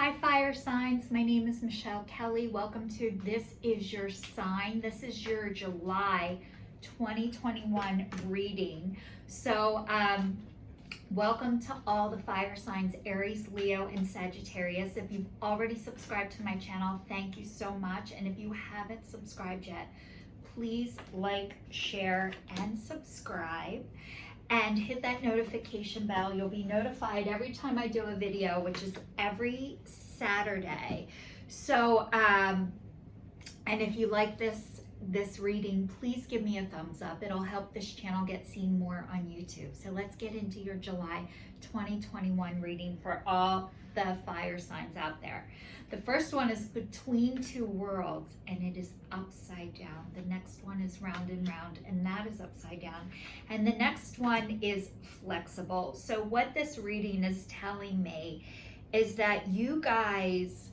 Hi fire signs, my name is Michelle Kelly. Welcome to This Is Your Sign. This is your July 2021 reading. So welcome to all the fire signs, Aries, Leo, and Sagittarius. If you've already subscribed to my channel, thank you so much. And if you haven't subscribed yet, please like, share, and subscribe. And hit that notification bell. You'll be notified every time I do a video, which is every Saturday. So, and if you like this reading, please give me a thumbs up. It'll help this channel get seen more on YouTube. So let's get into your July 2021 reading for all the fire signs out there. The first one is between two worlds, and it is upside down. The next one is round and round, and that is upside down. And the next one is flexible. So what this reading is telling me is that you guys,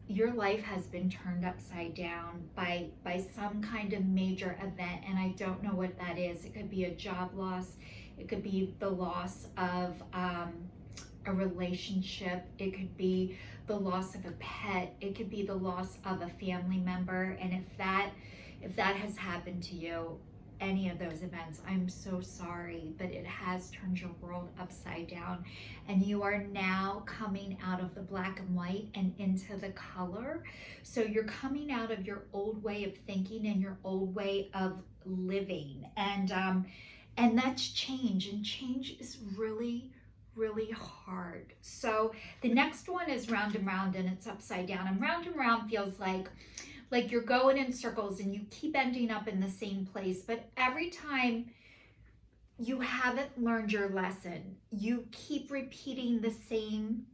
your life has been turned upside down by some kind of major event, and I don't know what that is. It could be a job loss. It could be the loss of a relationship. It could be the loss of a pet. It could be the loss of a family member. And if that has happened to you, any of those events, I'm so sorry, but it has turned your world upside down, and you are now coming out of the black and white and into the color. So you're coming out of your old way of thinking and your old way of living, and that's change, and change is really hard. So the next one is round and round, and it's upside down, and round feels like you're going in circles and you keep ending up in the same place, but every time you haven't learned your lesson, you keep repeating the same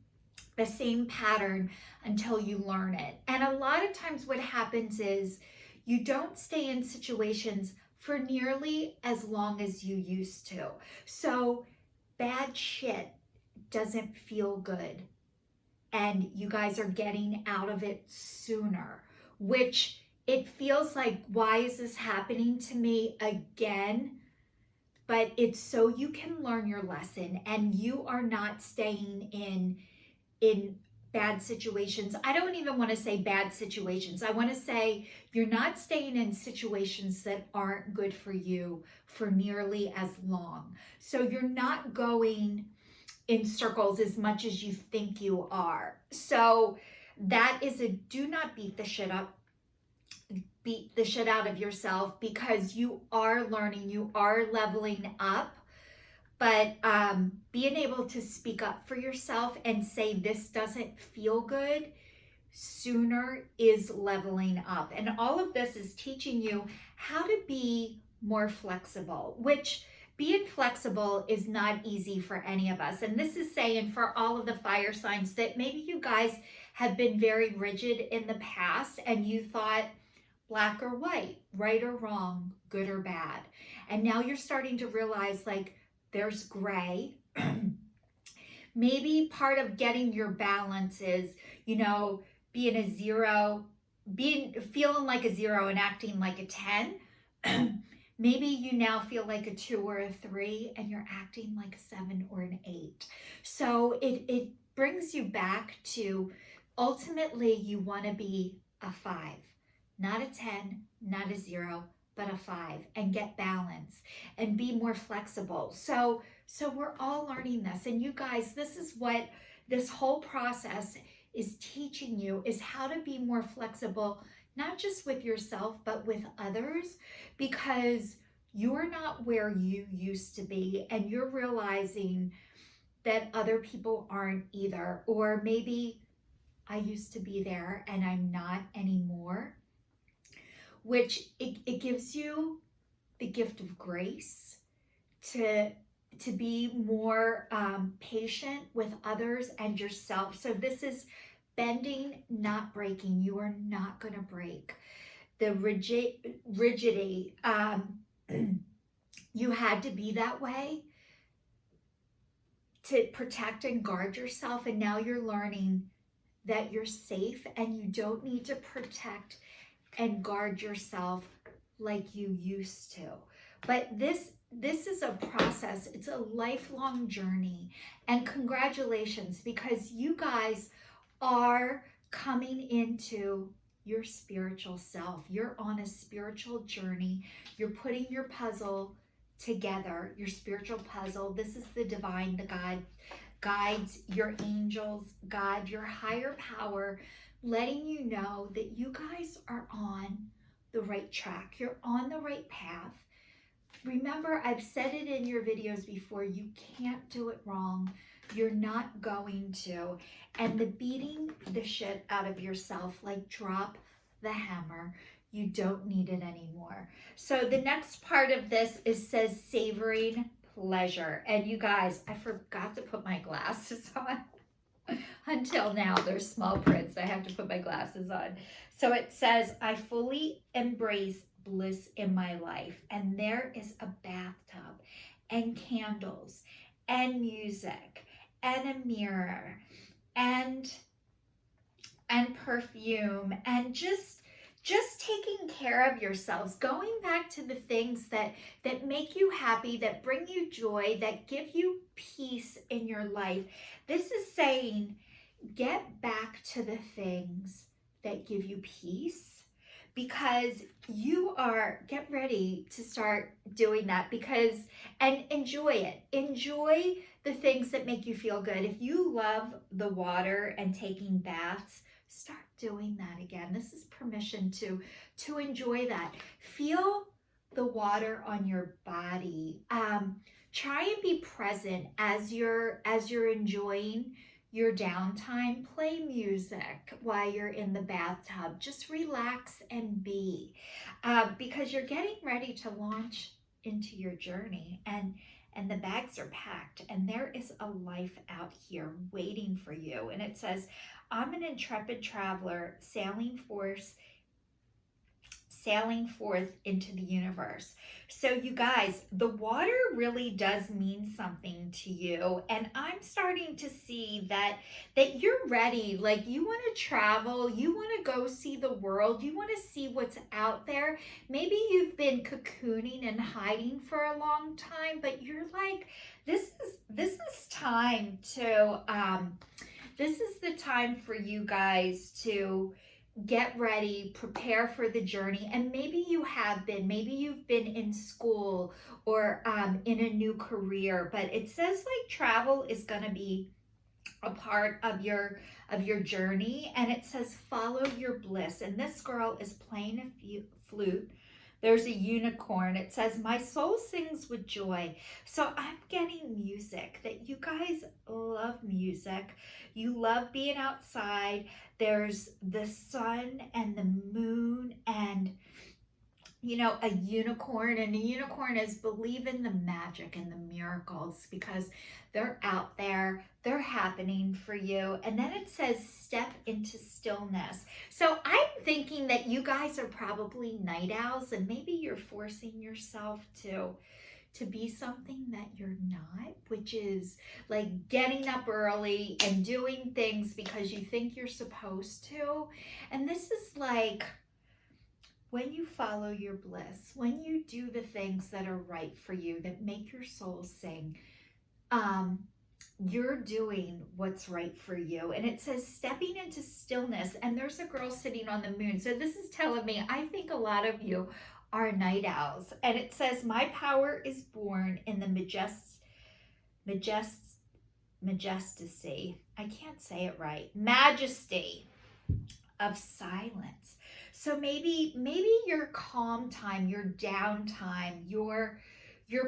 pattern until you learn it. And a lot of times what happens is you don't stay in situations for nearly as long as you used to. So bad shit doesn't feel good, and you guys are getting out of it sooner, which it feels like, why is this happening to me again? But it's so you can learn your lesson, and you are not staying in bad situations. I don't even want to say bad situations. I want to say you're not staying in situations that aren't good for you for nearly as long. So you're not going in circles as much as you think you are. So that is a do not beat the shit out of yourself, because you are learning, you are leveling up. But being able to speak up for yourself and say this doesn't feel good sooner is leveling up. And all of this is teaching you how to be more flexible, which being flexible is not easy for any of us. And this is saying for all of the fire signs that maybe you guys have been very rigid in the past, and you thought black or white, right or wrong, good or bad. And now you're starting to realize, like, there's gray. Maybe part of getting your balance is, being a zero, feeling like a zero and acting like a 10. Maybe you now feel like a 2 or a 3 and you're acting like a 7 or an 8. So it brings you back to, ultimately you want to be a 5, not a 10, not a 0, but a 5, and get balance and be more flexible. So we're all learning this, and you guys, this is what this whole process is teaching you, is how to be more flexible, not just with yourself, but with others, because you're not where you used to be, and you're realizing that other people aren't either. Or maybe I used to be there and I'm not anymore, which it gives you the gift of grace to be more patient with others and yourself. So this is bending, not breaking. You are not going to break. The rigidity, you had to be that way to protect and guard yourself, and now you're learning that you're safe and you don't need to protect and guard yourself like you used to. But this this is a process. It's a lifelong journey. And congratulations, because you guys are coming into your spiritual self. You're on a spiritual journey. You're putting your puzzle together, your spiritual puzzle. This is the divine, the God, guides, your angels, God, your higher power, letting you know that you guys are on the right track. You're on the right path. Remember, I've said it in your videos before, you can't do it wrong. You're not going to. And the beating the shit out of yourself, like drop the hammer. You don't need it anymore. So the next part of this says savoring pleasure. And you guys, I forgot to put my glasses on. Until now, there's small prints. I have to put my glasses on. So it says, I fully embrace bliss in my life. And there is a bathtub and candles and music and a mirror and perfume and just taking care of yourselves, going back to the things that make you happy, that bring you joy, that give you peace in your life. This is saying, get back to the things that give you peace, because you are, get ready to start doing that, because, and enjoy it. Enjoy the things that make you feel good. If you love the water and taking baths, start doing that again. This is permission to enjoy that. Feel the water on your body. Try and be present as you're enjoying your downtime. Play music while you're in the bathtub. Just relax and be, because you're getting ready to launch into your journey, and the bags are packed, and there is a life out here waiting for you. And it says, I'm an intrepid traveler sailing forth into the universe. So you guys, the water really does mean something to you, and I'm starting to see that you're ready. Like, you want to travel, you want to go see the world, you want to see what's out there. Maybe you've been cocooning and hiding for a long time, but you're like, this is time to this is the time for you guys to get ready, prepare for the journey. And maybe you have been, maybe you've been in school or in a new career, but it says like travel is going to be a part of your journey. And it says follow your bliss. And this girl is playing a flute. There's a unicorn. It says, my soul sings with joy. So I'm getting music, that you guys love music. You love being outside. There's the sun and the moon and, you know, a unicorn. And a unicorn is believe in the magic and the miracles, because they're out there, they're happening for you. And then it says step into stillness. So I'm thinking that you guys are probably night owls, and maybe you're forcing yourself to be something that you're not, which is like getting up early and doing things because you think you're supposed to. And this is like, when you follow your bliss, when you do the things that are right for you, that make your soul sing, you're doing what's right for you. And it says stepping into stillness, and there's a girl sitting on the moon. So this is telling me, I think a lot of you are night owls. And it says, my power is born in the majesty. I can't say it right. Majesty of silence. So maybe your calm time, your downtime, your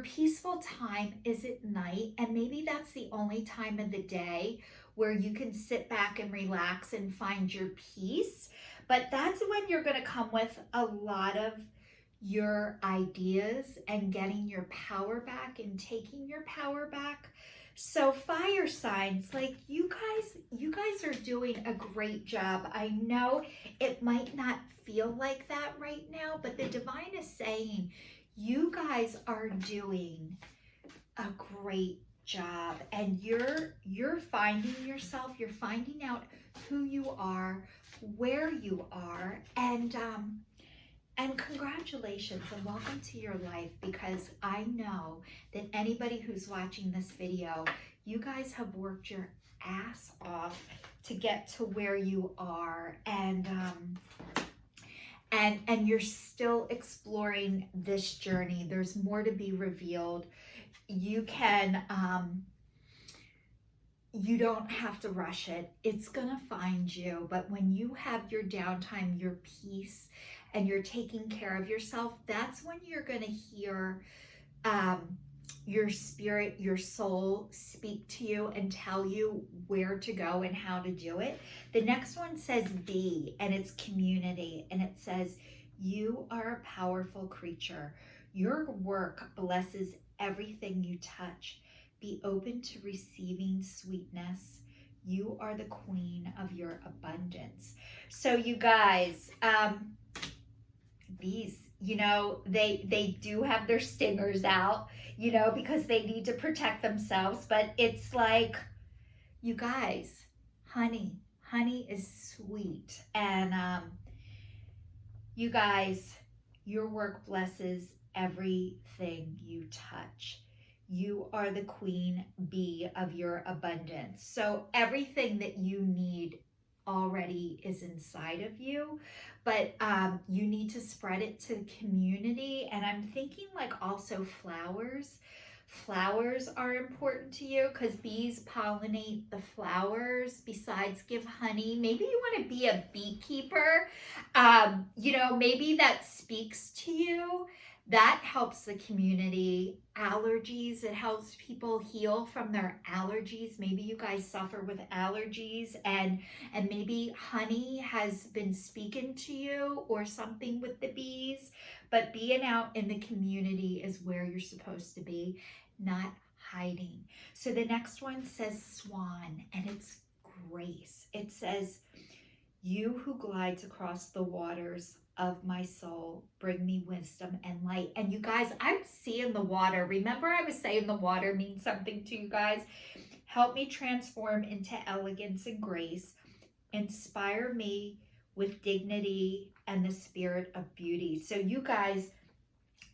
peaceful time is at night, and maybe that's the only time of the day where you can sit back and relax and find your peace. But that's when you're going to come with a lot of your ideas and getting your power back and taking your power back. So fire signs, like you guys are doing a great job. I know it might not feel like that right now, but the divine is saying you guys are doing a great job, and you're finding yourself, you're finding out who you are, where you are, and And congratulations and welcome to your life, because I know that anybody who's watching this video, you guys have worked your ass off to get to where you are, and you're still exploring this journey. There's more to be revealed. You can you don't have to rush it. It's gonna find you. But when you have your downtime, your peace, and you're taking care of yourself, that's when you're gonna hear your spirit, your soul speak to you and tell you where to go and how to do it. The next one says be, and it's community, and it says, you are a powerful creature. Your work blesses everything you touch. Be open to receiving sweetness. You are the queen of your abundance. So you guys, bees, you know, they do have their stingers out, you know, because they need to protect themselves. But it's like, you guys, honey is sweet. And you guys, your work blesses everything you touch. You are the queen bee of your abundance. So everything that you need already is inside of you, but you need to spread it to the community. And I'm thinking like also flowers. Flowers are important to you because bees pollinate the flowers besides give honey. Maybe you want to be a beekeeper. You know, maybe that speaks to you. That helps the community. Allergies, it helps people heal from their allergies. Maybe you guys suffer with allergies, and maybe honey has been speaking to you or something with the bees. But being out in the community is where you're supposed to be, not hiding. So the next one says swan, and it's grace. It says, you who glides across the waters of my soul, bring me wisdom and light. And you guys, I'm seeing the water. Remember I was saying the water means something to you guys. Help me transform into elegance and grace. Inspire me with dignity and the spirit of beauty. So you guys,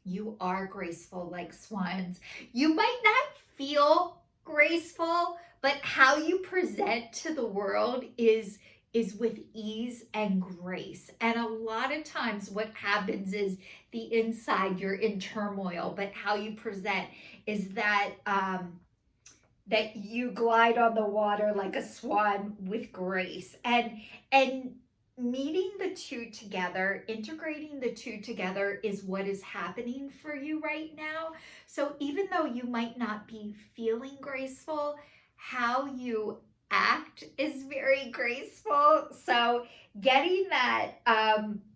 you are graceful like swans. You might not feel graceful, but how you present to the world is with ease and grace. And a lot of times what happens is the inside, you're in turmoil, but how you present is that that you glide on the water like a swan with grace. And meeting the two together, integrating the two together is what is happening for you right now. So even though you might not be feeling graceful, how you act is very graceful. So getting that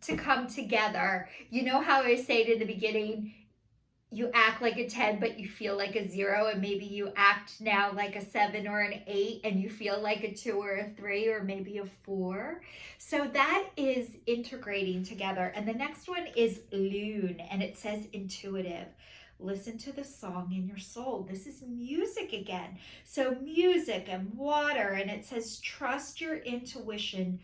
to come together, you know how I said in the beginning, you act like a 10 but you feel like a 0, and maybe you act now like a 7 or an 8 and you feel like a 2 or a 3 or maybe a 4. So that is integrating together. And the next one is loon, and it says intuitive. Listen to the song in your soul. This is music again. So music and water, and it says trust your intuition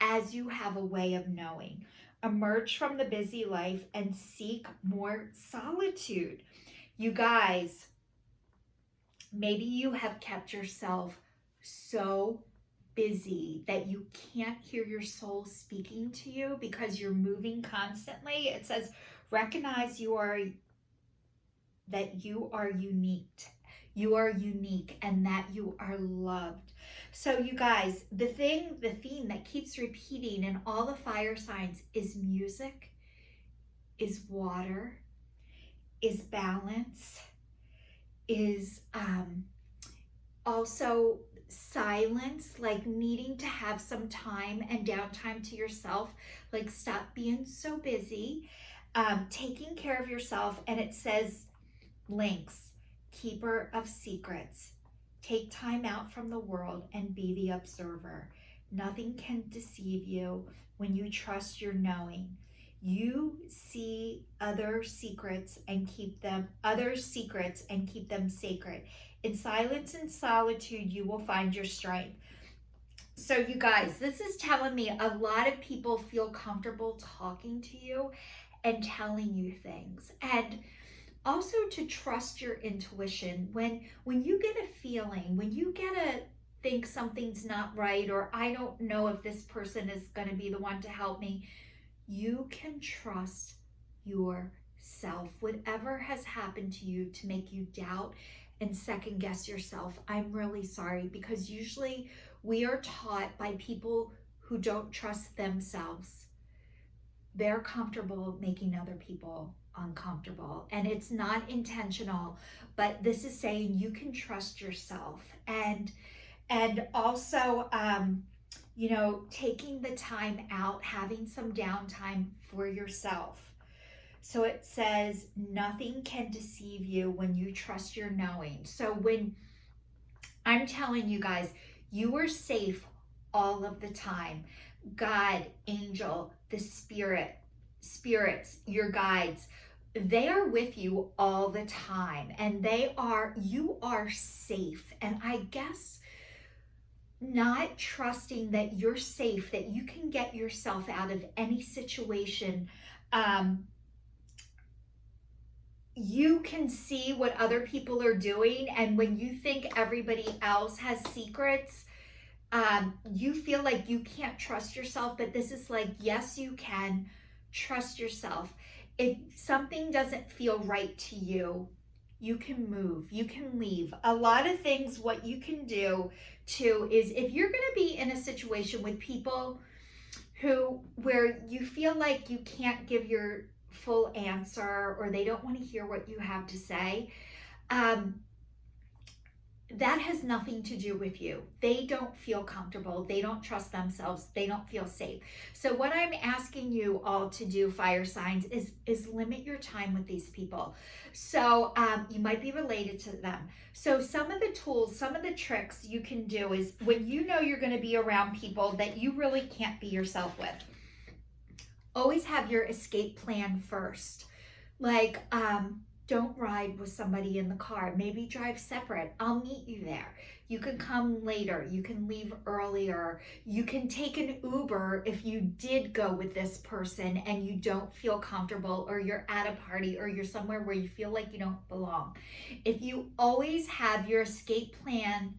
as you have a way of knowing. Emerge from the busy life and seek more solitude. You guys, maybe you have kept yourself so busy that you can't hear your soul speaking to you because you're moving constantly. It says recognize that you are unique. You are unique and that you are loved. So you guys, the theme that keeps repeating in all the fire signs is music, is water, is balance, is also silence, like needing to have some time and downtime to yourself, like stop being so busy, taking care of yourself. And it says links, keeper of secrets. Take time out from the world and be the observer. Nothing can deceive you when you trust your knowing. You see other secrets and keep them sacred. In silence and solitude, you will find your strength. So you guys, this is telling me a lot of people feel comfortable talking to you and telling you things. And also to trust your intuition. When you get a feeling, when you get a think something's not right, or I don't know if this person is going to be the one to help me, you can trust yourself. Whatever has happened to you to make you doubt and second guess yourself, I'm really sorry, because usually we are taught by people who don't trust themselves. They're comfortable making other people uncomfortable, and it's not intentional, but this is saying you can trust yourself. And also you know, taking the time out, having some downtime for yourself. So it says nothing can deceive you when you trust your knowing. So when I'm telling you guys, you are safe all of the time. God, angel, the spirits, your guides, they are with you all the time, and you are safe. And I guess not trusting that you're safe, that you can get yourself out of any situation. You can see what other people are doing, and when you think everybody else has secrets, you feel like you can't trust yourself. But this is like, yes, you can trust yourself. If something doesn't feel right to you, you can move, you can leave. A lot of things, what you can do too is, if you're going to be in a situation with people where you feel like you can't give your full answer, or they don't want to hear what you have to say, that has nothing to do with you. They don't feel comfortable. They don't trust themselves. They don't feel safe. So what I'm asking you all to do, fire signs, is limit your time with these people. So you might be related to them. So some of the tools, some of the tricks you can do is, when you know you're going to be around people that you really can't be yourself with, always have your escape plan first. Like, don't ride with somebody in the car. Maybe drive separate. I'll meet you there. You can come later. You can leave earlier. You can take an Uber if you did go with this person and you don't feel comfortable, or you're at a party, or you're somewhere where you feel like you don't belong. If you always have your escape plan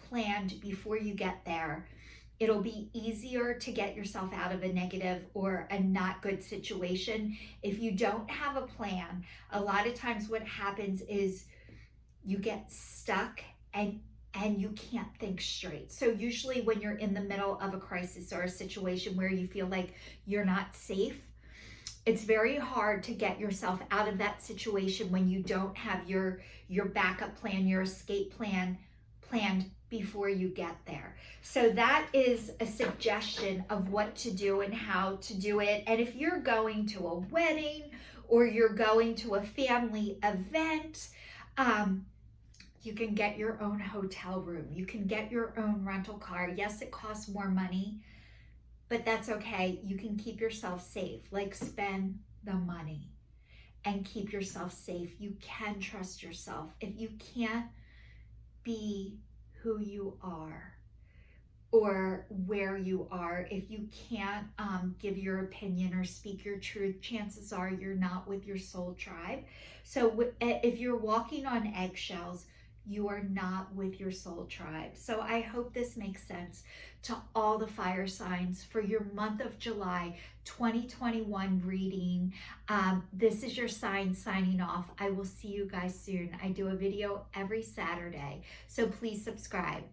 planned before you get there, it'll be easier to get yourself out of a negative or a not good situation. If you don't have a plan, a lot of times what happens is you get stuck and you can't think straight. So usually when you're in the middle of a crisis or a situation where you feel like you're not safe, it's very hard to get yourself out of that situation when you don't have your backup plan, your escape plan planned before you get there. So that is a suggestion of what to do and how to do it. And if you're going to a wedding or you're going to a family event, you can get your own hotel room. You can get your own rental car. Yes, it costs more money, but that's okay. You can keep yourself safe. Like, spend the money and keep yourself safe. You can trust yourself. If you can't be who you are or where you are, if you can't give your opinion or speak your truth, chances are you're not with your soul tribe. So if you're walking on eggshells, you are not with your soul tribe. So I hope this makes sense to all the fire signs for your month of July 2021 reading. This is your sign signing off. I will see you guys soon. I do a video every Saturday, so please subscribe.